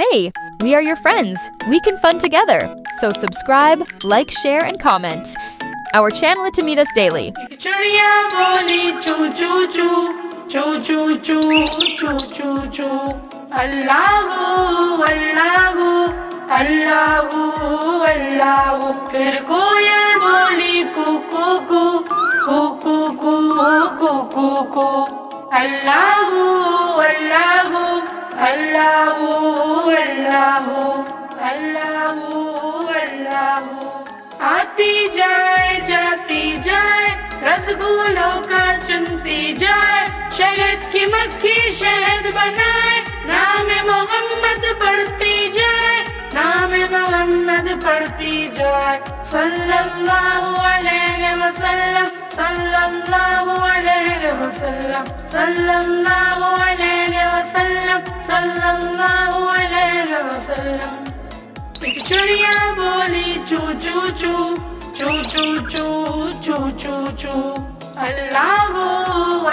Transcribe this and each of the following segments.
Hey, we are your friends. We can fun together. So subscribe, like, share, and comment. Our channel is to meet us daily. चिड़िया बोली चू चू चू चू चू चू चू चू चू अल्लाहू अल्लाहू अल्लाहू अल्लाहू। फिर कोयल बोली कू कू कू कू कू कू कू कू कू अल्लाहू अल्लाहू अल्लाहू अल्लाहू अल्लाहू अल्लाहू। आती जाए जाती जाए रसगुल्लों का चुनती जाए, शहद की मक्खी शहद बनाए, नाम मोहम्मद पढ़ती जाए, नाम मोहम्मद पढ़ती जाए। सल्लल्लाहु अलैहि वसल्लम सल्लल्लाहु अलैहि वसल्लम सल्लल्लाहु अलैहि वसल्लम सल्लल्लाहु अलैहि वसल्लम। एक चिड़िया बोली चू चू चू चू चू चू चू चू चू अल्लाहू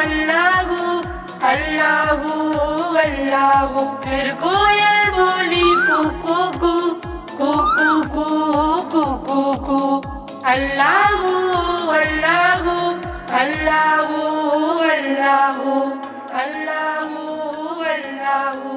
अल्लाहू अल्लाहू अल्लाहू। फिर कोयल बोली कू कू कू कू कू कू कू कू कू अल्लाहू अल्लाहू अल्लाहू अल्लाहू अल्लाहू अल्लाहू।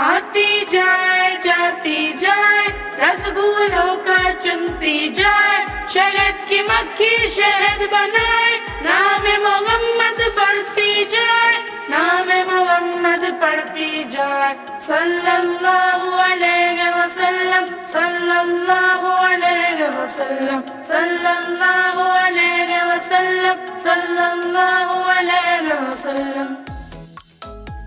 आती जाए जाती जाए रसगुल्लों का चुनती जाए, शहद की मक्खी शहद बनाए, नाम मोहम्मद पढ़ती जाए, नाम मोहम्मद पढ़ती जाए। सल्लल्लाहु अलैहि वसल्लम सल्लल्लाहु अलैहि वसल्लम सल्लल्लाहु अलैहि वसल्लम सल्लल्लाहु अलैहि वसल्लम।